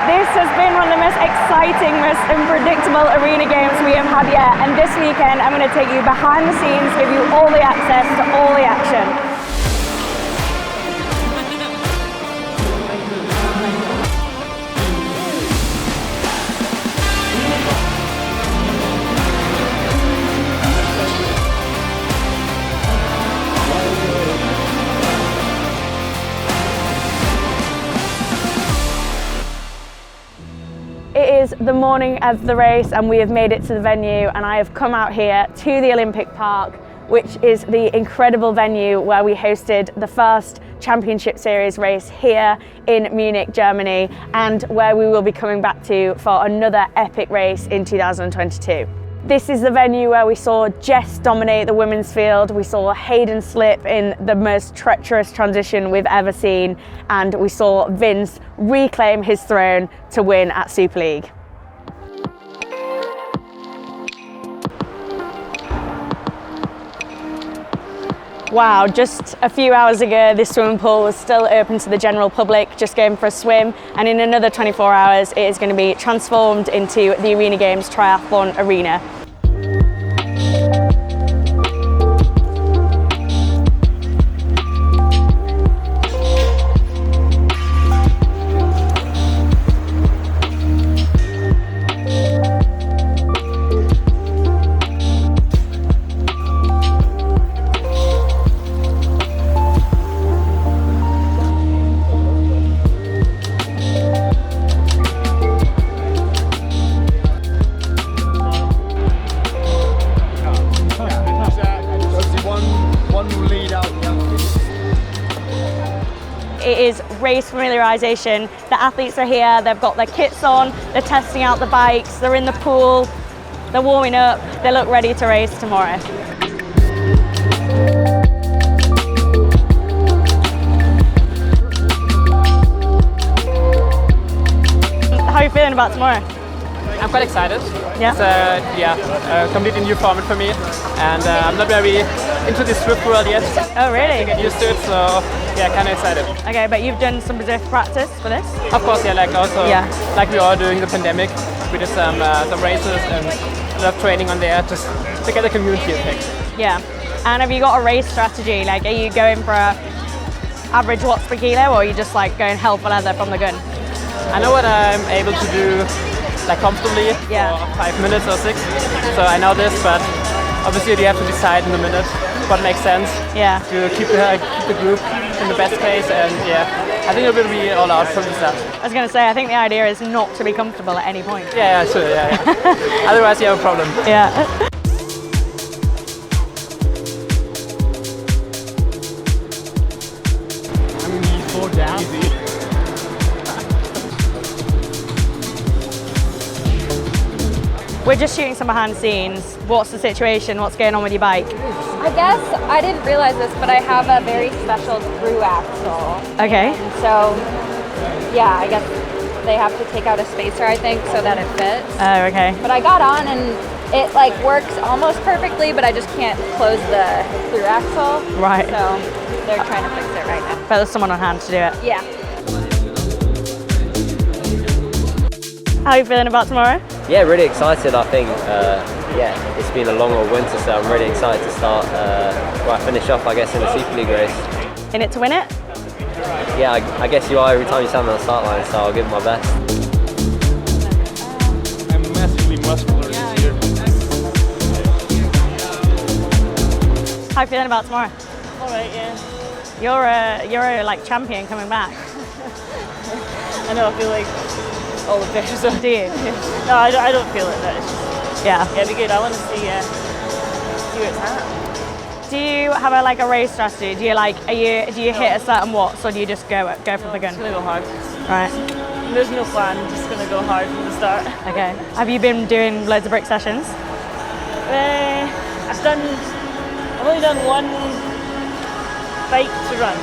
This has been one of the most exciting, most unpredictable Arena Games we have had yet, and this weekend I'm going to take you behind the scenes, give you all the access to all the action. It is the morning of the race and we have made it to the venue, and I have come out here to the Olympic Park, which is the incredible venue where we hosted the first Championship Series race here in Munich, Germany, and where we will be coming back to for another epic race in 2022. This is the venue where we saw Jess dominate the women's field, we saw Hayden slip in the most treacherous transition we've ever seen, and we saw Vince reclaim his throne to win at Super League. Wow, just a few hours ago this swimming pool was still open to the general public, just going for a swim, and in another 24 hours it is going to be transformed into the Arena Games Triathlon arena. It is race familiarisation. The athletes are here, they've got their kits on, they're testing out the bikes, they're in the pool, they're warming up, they look ready to race tomorrow. How are you feeling about tomorrow? I'm quite excited. Yeah? It's a completely new format for me, and I'm not very into this Swift world yet. Oh really? I get used to it, so yeah, kind of excited. Okay, but you've done some reserve practice for this? Of course, yeah, like we all during the pandemic, we did some races and a lot of training on there just to get the community effect. Yeah, and have you got a race strategy? Like, are you going for a average watts per kilo, or are you just like going hell for leather from the gun? I know what I'm able to do like comfortably for 5 minutes or 6, so I know this, but obviously you have to decide in a minute what makes sense to keep the group in the best case, and I think it will be all out from the start. I was going to say, I think the idea is not to be comfortable at any point. Yeah, sure, otherwise you have a problem. Yeah. We're just shooting some behind the scenes. What's the situation? What's going on with your bike? I guess I didn't realize this, but I have a very special through axle. Okay. And so, yeah, I guess they have to take out a spacer, I think, so that it fits. Oh, okay. But I got on and it like works almost perfectly, but I just can't close the through axle. Right. So they're trying to fix it right now. But there's someone on hand to do it. Yeah. How are you feeling about tomorrow? Yeah, really excited. I think, it's been a long old winter, so I'm really excited to start, finish off, I guess, in the Super League race. In it to win it? Yeah, I guess you are every time you stand on the start line, so I'll give it my best. I'm massively muscular this year. How are you feeling about tomorrow? All right, yeah. You're a like champion coming back. I know, I feel like all the pictures are. Do you? No, I don't feel it. No, it's just, Yeah. it'd be good. I want to see where it's at. Do you have a race strategy? Do you hit a certain watts, or do you just go from the gun? Just gonna go hard. Right. There's no plan. Just gonna go hard from the start. Okay. Have you been doing loads of brick sessions? I've only done one bike to run.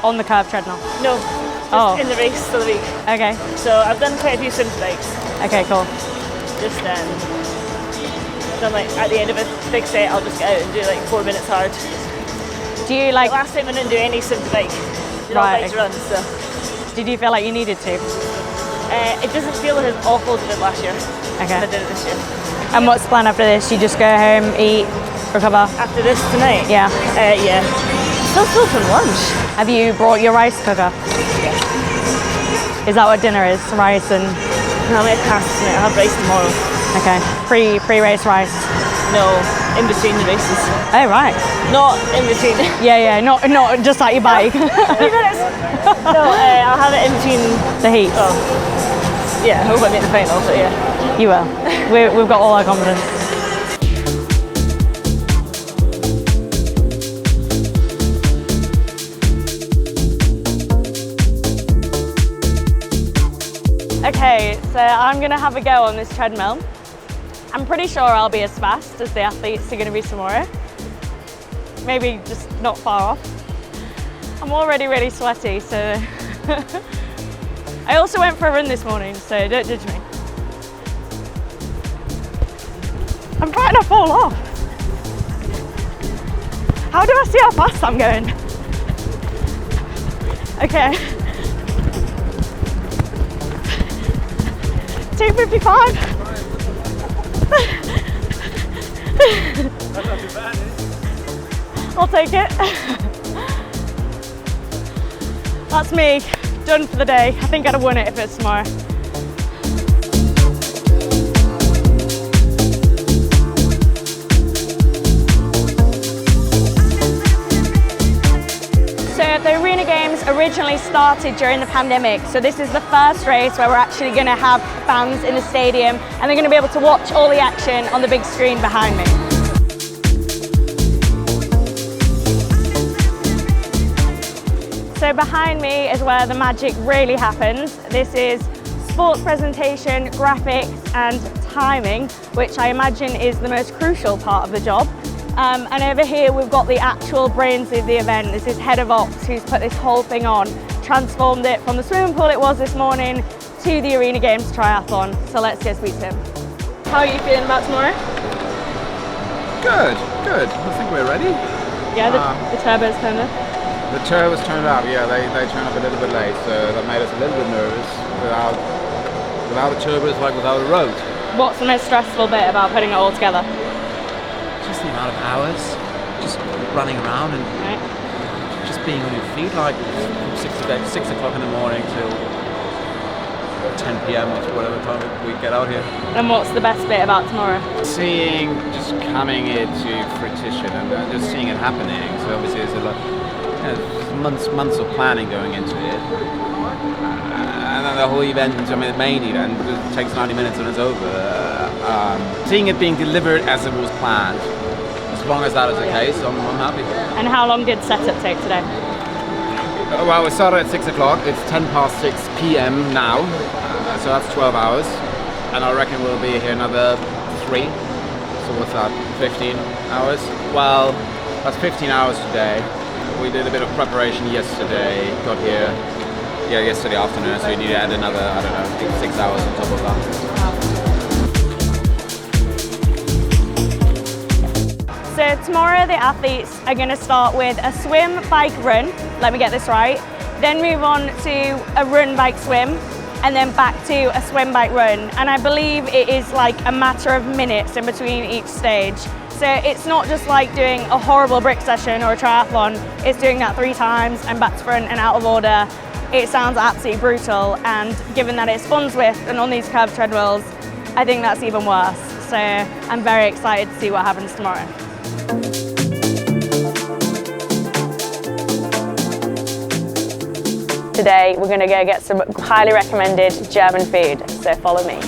On the curb treadmill? No, just in the race for the week. Okay. So I've done quite a few sim bikes. Okay, cool. Just done like at the end of a big set, I'll just get out and do like 4 minutes hard. Do you like? Last time I didn't do any sim bike. Did all bike to run, so. Did you feel like you needed to? It doesn't feel as awful as it did last year. Okay. As I did it this year. And what's the plan after this? You just go home, eat, recover? After this tonight? Yeah. Yeah. Still full from lunch. Have you brought your rice cooker? Yes. Is that what dinner is? Rice and... No, I'll make pasta tonight. I'll have race tomorrow. Okay. Pre-race rice? No, in between the races. Oh, right. Not in between. Yeah, not just at your bike. 3 minutes. No, I'll have it in between. The heat. Oh. Yeah, I hope I make the final, but yeah. You will. We've got all our confidence. Okay, so I'm gonna have a go on this treadmill. I'm pretty sure I'll be as fast as the athletes are gonna be tomorrow. Maybe just not far off. I'm already really sweaty, so. I also went for a run this morning, so don't judge me. I'm trying to fall off. How do I see how fast I'm going? Okay. 2:55. That's not too bad, I'll take it. That's me, done for the day. I think I'd have won it if it's tomorrow. So the Arena Games originally started during the pandemic, so this is the first race where we're actually going to have fans in the stadium and they're going to be able to watch all the action on the big screen behind me. So behind me is where the magic really happens. This is sports presentation, graphics and timing, which I imagine is the most crucial part of the job. And over here we've got the actual brains of the event. This is Head of Ops who's put this whole thing on, transformed it from the swimming pool it was this morning to the Arena Games Triathlon. So let's go speak to him. How are you feeling about tomorrow? Good. I think we're ready. Yeah, the turbo's turned up. The turbos turned up, yeah, they turned up a little bit late, so that made us a little bit nervous. Without the turbos, like without a road. What's the most stressful bit about putting it all together? Just the amount of hours, just running around and just being on your feet, like from 6 o'clock in the morning till 10 p.m. or whatever time we get out here. And what's the best bit about tomorrow? Seeing just coming into fruition and just seeing it happening. So obviously there's a lot, months of planning going into it. And then the whole event, I mean the main event, it takes 90 minutes and it's over. Seeing it being delivered as it was planned, as long as that is the case, I'm happy. And how long did setup take today? Well, we started at 6 o'clock, it's 10 past 6 p.m. now, so that's 12 hours. And I reckon we'll be here another 3, so what's that, 15 hours? Well, that's 15 hours today. We did a bit of preparation yesterday, got here yesterday afternoon, so we need to add another, I don't know, 6 hours on top of that. So tomorrow the athletes are going to start with a swim, bike, run, let me get this right, then move on to a run, bike, swim, and then back to a swim, bike, run. And I believe it is like a matter of minutes in between each stage. So it's not just like doing a horrible brick session or a triathlon, it's doing that 3 times and back to front and out of order. It sounds absolutely brutal, and given that it's Spun Swift and on these curved treadmills, I think that's even worse. So I'm very excited to see what happens tomorrow. Today we're going to go get some highly recommended German food, so follow me.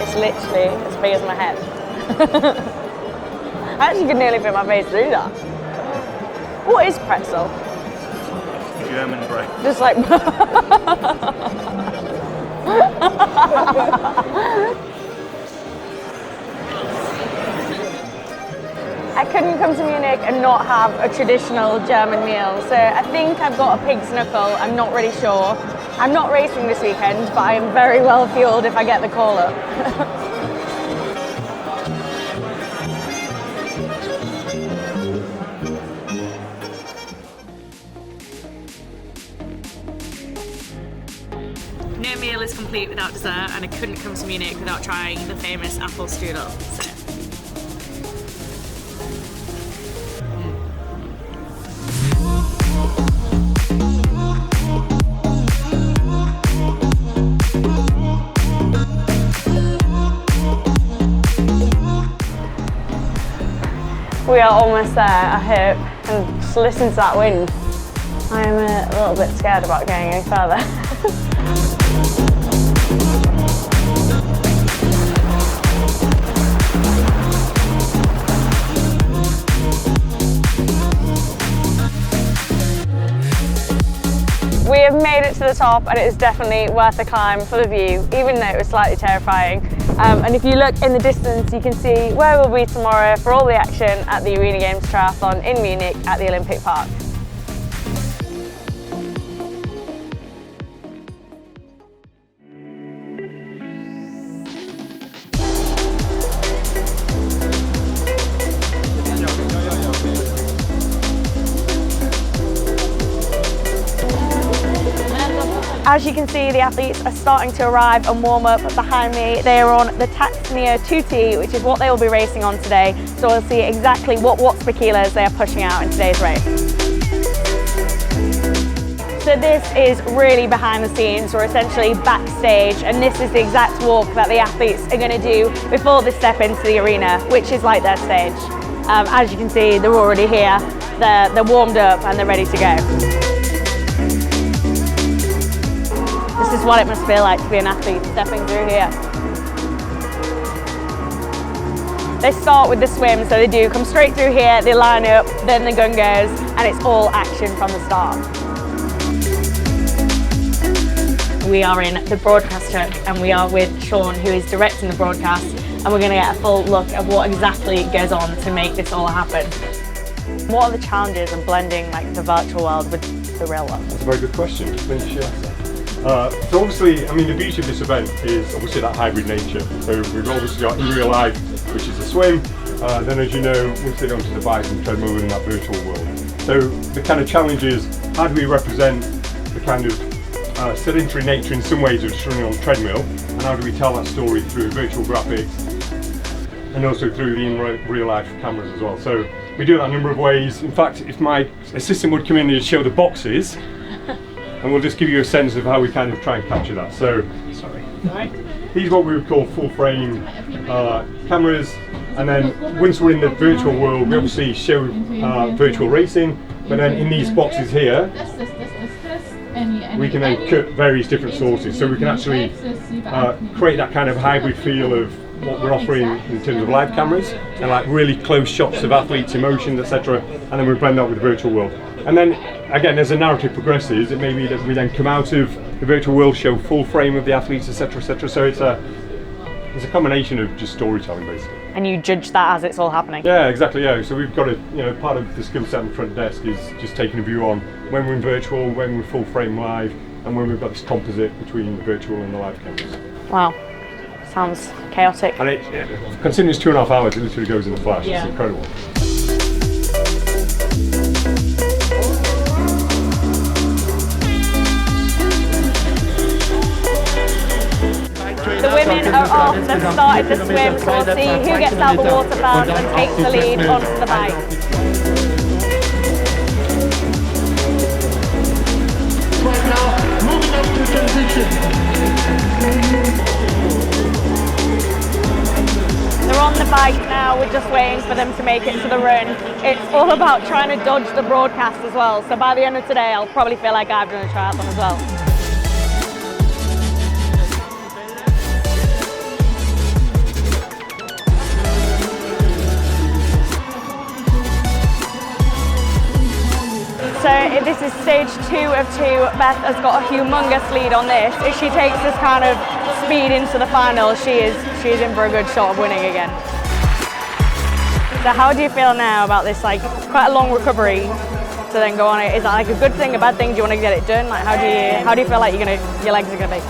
It's literally as big as my head. I actually could nearly fit my face through that. What is pretzel? German bread. Just like... I couldn't come to Munich and not have a traditional German meal. So I think I've got a pig's knuckle, I'm not really sure. I'm not racing this weekend, but I am very well fueled if I get the call up. No meal is complete without dessert, and I couldn't come to Munich without trying the famous apple strudel. So. We are almost there, I hope, and just listen to that wind. I'm a little bit scared about going any further. We have made it to the top, and it is definitely worth the climb for the view, even though it was slightly terrifying. And if you look in the distance, you can see where we'll be tomorrow for all the action at the Arena Games Triathlon in Munich at the Olympic Park. As you can see, the athletes are starting to arrive and warm up behind me. They are on the Taxnia 2T, which is what they will be racing on today. So we'll see exactly what watts per kilos they are pushing out in today's race. So this is really behind the scenes, or essentially backstage, and this is the exact walk that the athletes are going to do before they step into the arena, which is like their stage. As you can see, they're already here, they're warmed up and they're ready to go. This is what it must feel like to be an athlete stepping through here. They start with the swim, so they do come straight through here, they line up, then the gun goes, and it's all action from the start. We are in the broadcast truck, and we are with Sean, who is directing the broadcast, and we're going to get a full look at what exactly goes on to make this all happen. What are the challenges of blending like the virtual world with the real world? That's a very good question. Thank you. So obviously, I mean, the beauty of this event is obviously that hybrid nature. So we've obviously got in real life, which is the swim, then as you know, we sit onto the bike and treadmill in that virtual world. So the kind of challenge is, how do we represent the kind of sedentary nature in some ways of just running on a treadmill, and how do we tell that story through virtual graphics and also through the in real life cameras as well. So we do that a number of ways. In fact, if my assistant would come in and show the boxes, and we'll just give you a sense of how we kind of try and capture that. So, these are what we would call full frame cameras, and then once we're in the virtual world, we obviously show virtual racing, but then in these boxes here, we can then cut various different sources, so we can actually create that kind of hybrid feel of what we're offering in terms of live cameras, and like really close shots of athletes, emotions, etc., and then we blend that with the virtual world. And then again, as the narrative progresses, it may be that we then come out of the virtual world, show full frame of the athletes, etc., etc. So it's a combination of just storytelling, basically. And you judge that as it's all happening? Yeah, exactly. Yeah. So we've got part of the skill set on the front desk is just taking a view on when we're in virtual, when we're full frame live, and when we've got this composite between the virtual and the live cameras. Wow. Sounds chaotic. And considering it's 2.5 hours, it literally goes in a flash. Yeah. It's incredible. The women are off, they've started the swim, so we'll see who gets out the water first and takes the lead onto the bike. Right now, moving up to transition. They're on the bike now, we're just waiting for them to make it to the run. It's all about trying to dodge the broadcast as well, so by the end of today I'll probably feel like I've done a triathlon as well. So this is stage 2 of 2. Beth has got a humongous lead on this. If she takes this kind of speed into the final, she is in for a good shot of winning again. So how do you feel now about this, like, quite a long recovery to then go on it? Is that like a good thing, a bad thing? Do you want to get it done? Like, how do you feel like your legs are gonna be?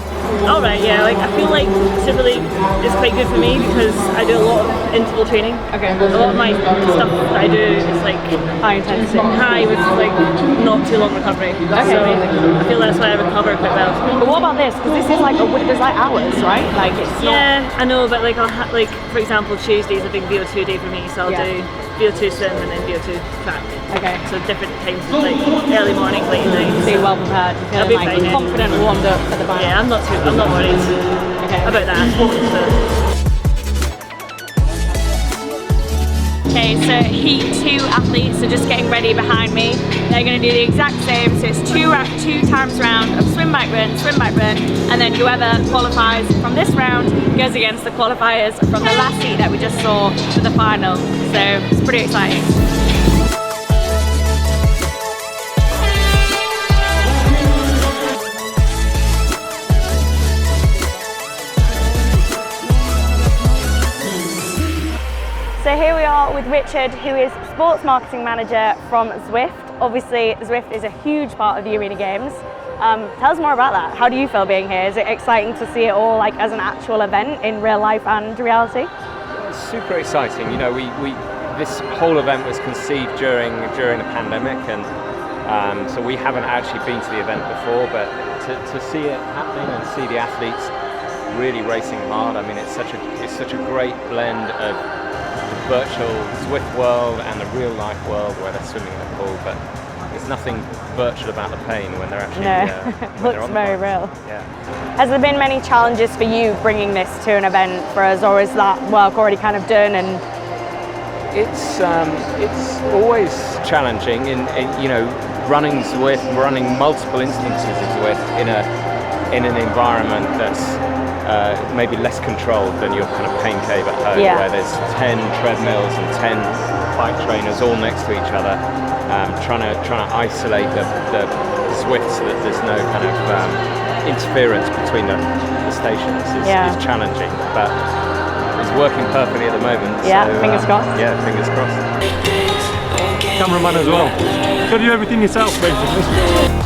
All right, yeah. Like I feel like Super League is quite good for me because I do a lot of interval training. Okay. A lot of my stuff that I do is like High intensity. high with like not too long recovery. Okay, so amazing. I feel that's why I recover quite well. But what about this? Because this is like there's like hours, right? Like it's Yeah, I know, but like like for example, Tuesday's a big VO2 day for me, so I'll do VO2 swim and then VO2 track. Okay. So different times, like early morning, late night. So you're well prepared. You feel I'll be like fine, yeah. confident and warmed up for the final. Yeah, I'm not worried about that. So. Okay, so Heat 2 athletes are just getting ready behind me. They're going to do the exact same, so it's two times round of swim, bike, run, and then whoever qualifies from this round goes against the qualifiers from the last heat that we just saw for the final. So it's pretty exciting. So here we are with Richard, who is sports marketing manager from Zwift. Obviously, Zwift is a huge part of the Arena Games. Tell us more about that. How do you feel being here? Is it exciting to see it all like as an actual event in real life and reality? It's super exciting. You know, this whole event was conceived during the pandemic, and so we haven't actually been to the event before. But to see it happening and see the athletes really racing hard, I mean, it's such a great blend of the virtual Zwift world and the real life world where they're swimming in the pool, but there's nothing virtual about the pain when they're actually when they're looks on the very bike. real. Yeah. Has there been many challenges for you bringing this to an event for us, or is that work already kind of done? And it's always challenging in you know, running Zwift, running multiple instances of Zwift in an environment that's maybe less controlled than your kind of pain cave at home, where there's 10 treadmills and 10 bike trainers all next to each other, trying to isolate the Zwift so that there's no kind of interference between the stations is challenging, but it's working perfectly at the moment. Yeah, so, fingers crossed. Yeah, fingers crossed. Cameraman as well. Got to do everything yourself, basically.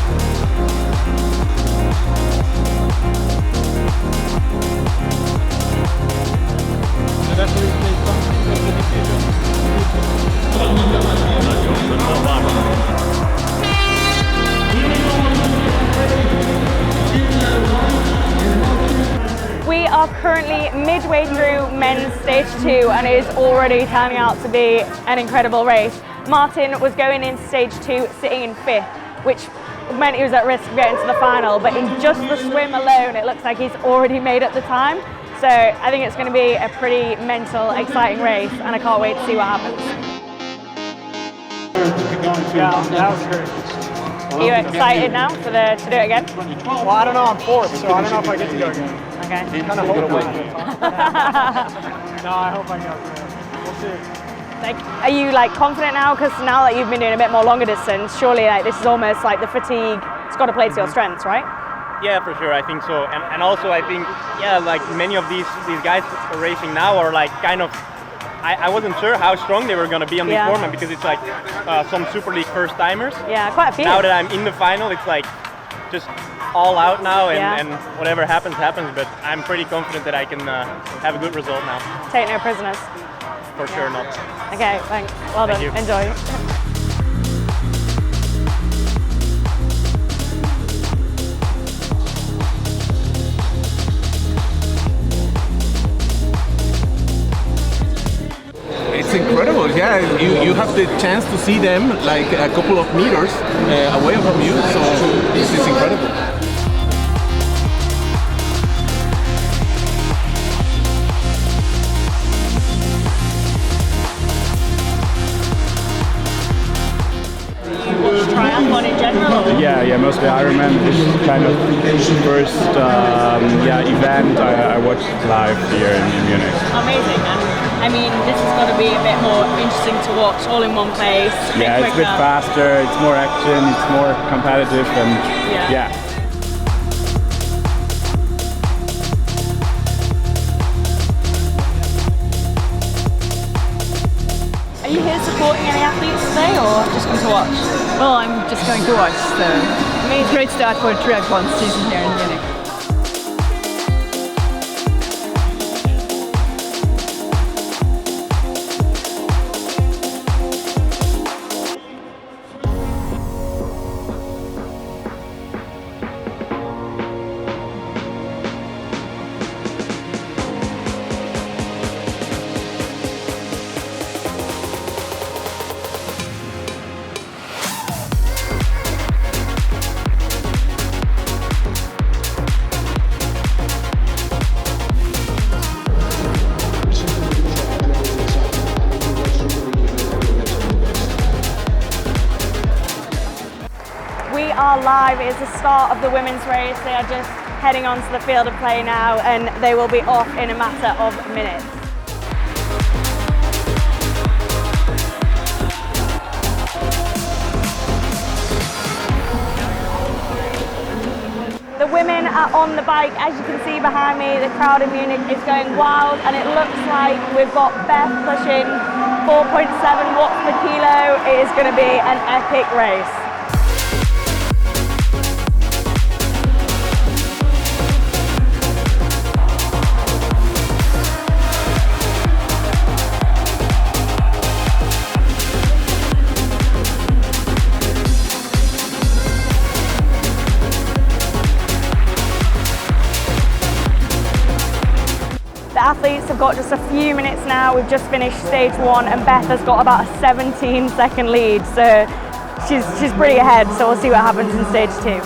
we are currently midway through men's stage 2 and it is already turning out to be an incredible race. Martin was going into stage 2 sitting in 5th, which meant he was at risk of getting to the final, but in just the swim alone it looks like he's already made up the time. So I think it's going to be a pretty mental, exciting race and I can't wait to see what happens. Yeah, that was great. Are you excited now to do it again? Well, I don't know, I'm 4th, so I don't know if I get to go again. Okay. Kind of hope to win. No, I hope I go. We'll see. Like, are you like confident now? Because now that you've been doing a bit more longer distance, surely like this is almost like the fatigue. It's got to play to your strengths, right? Yeah, for sure, I think so. And also I think, yeah, like many of these guys racing now are like kind of, I wasn't sure how strong they were going to be on this format because it's like some Super League first timers. Yeah, quite a few. Now that I'm in the final, it's like just all out now and whatever happens, happens. But I'm pretty confident that I can have a good result now. Take no prisoners. For sure not. Okay, thanks. Well done. Thank you. Enjoy. It's incredible, yeah. You have the chance to see them like a couple of meters away from you, so this is incredible. Triathlon in general? Yeah, mostly Ironman. This is kind of first event I watched live here in Munich. Amazing. And I mean, this is going to be a bit more interesting to watch, all in one place. Yeah, it's a bit faster, it's more action, it's more competitive, and yeah. you here supporting any athletes today, or just going to watch? Well, I'm just going to watch, so it's a great start for triathlon season here in Munich. We are live. It is the start of the women's race. They are just heading onto the field of play now, and they will be off in a matter of minutes. The women are on the bike. As you can see behind me, the crowd in Munich is going wild, and it looks like we've got Beth pushing 4.7 watts per kilo. It is going to be an epic race. The athletes have got just a few minutes now. We've just finished stage 1 and Beth has got about a 17-second lead, so she's pretty ahead, so we'll see what happens in stage 2.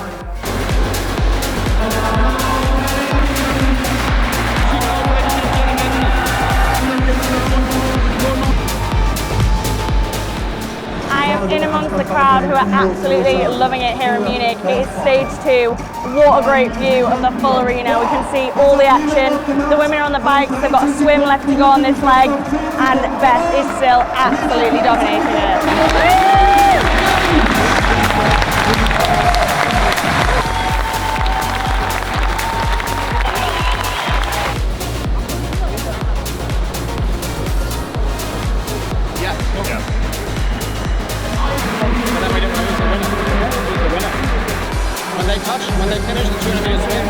I am in amongst the crowd who are absolutely loving it here in Munich. It is stage 2. What a great view of the full arena. We can see all the action. The women are on the bikes. They've got a swim left to go on this leg, and Beth is still absolutely dominating it. When they finish the 200-meter swim,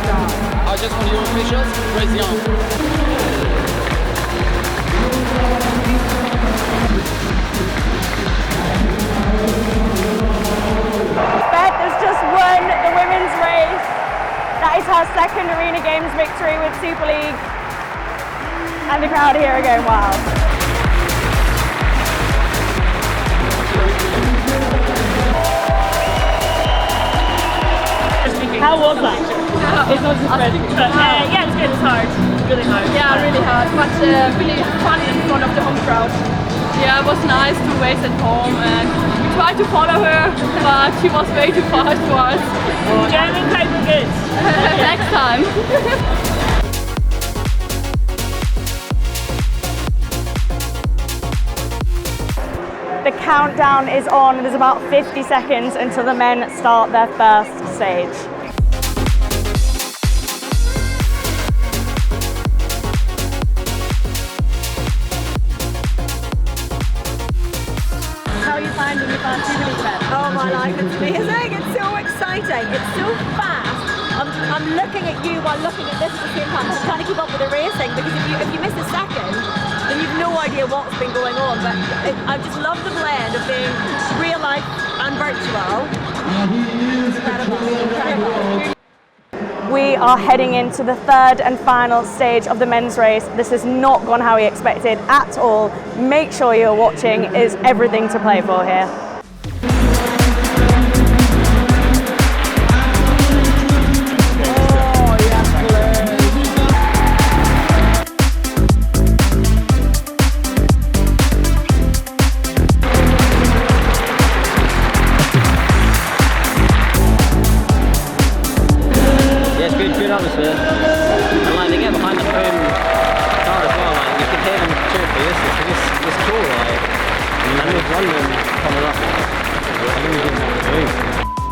I just want you officials raise the arm. Beth has just won the women's race. That is her second Arena Games victory with Super League. And the crowd here are going wild. How was that? It's not just red. Yeah, it's good. It's hard. It's really hard. Yeah, really hard, but really fun in front of the home crowd. Yeah, it was nice to race at home, and we tried to follow her, but she was way too fast for us. German paper good. Next time. The countdown is on. There's about 50 seconds until the men start their first stage. How are you finding your first Super League event? Oh my life, it's amazing. It's so exciting. It's so fast. I'm looking at you while looking at this at the same time. I'm trying to keep up with the racing, because if you miss a second, then you've no idea what's been going on. But I just love the blend of being real life and virtual. Incredible. We are heading into the third and final stage of the men's race. This has not gone how we expected at all. Make sure you're watching. It is everything to play for here.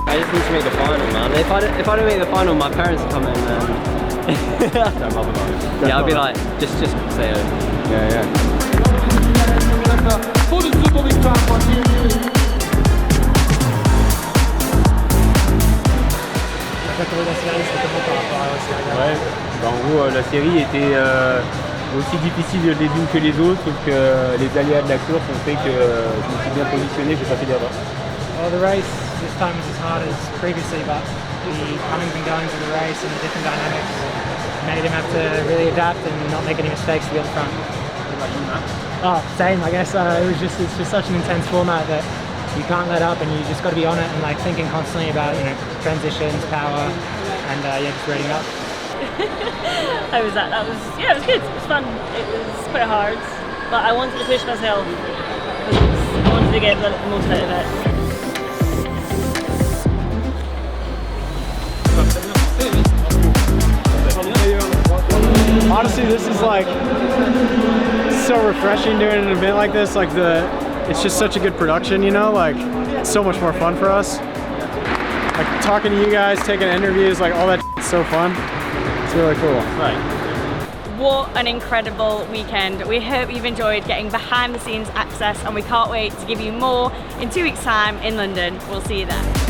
I just need to make the final, man. If I don't make the final, my parents come in and yeah, I'll be like, just say it. Yeah, yeah. série était aussi difficile les unes que les autres, sauf que les aléas de la course ont fait que je me suis bien positionné, j'ai pas fait d'erreur. Well, the race this time was as hard as previously, but the comings and goings of the race and the different dynamics made him have to really adapt and not make any mistakes to be on the front. What about you, Matt? Oh, same. I guess it's just such an intense format that you can't let up, and you just got to be on it and like thinking constantly about transitions, power, and just reading up. How was that? That was it was good. It was fun. It was quite hard, but I wanted to push myself because I wanted to get the most out of it. Honestly, this is like so refreshing doing an event like this. Like it's just such a good production, you know. Like it's so much more fun for us. Like talking to you guys, taking interviews, like all that is so fun. It's really cool. Right. What an incredible weekend. We hope you've enjoyed getting behind the scenes access, and we can't wait to give you more in 2 weeks' time in London. We'll see you there.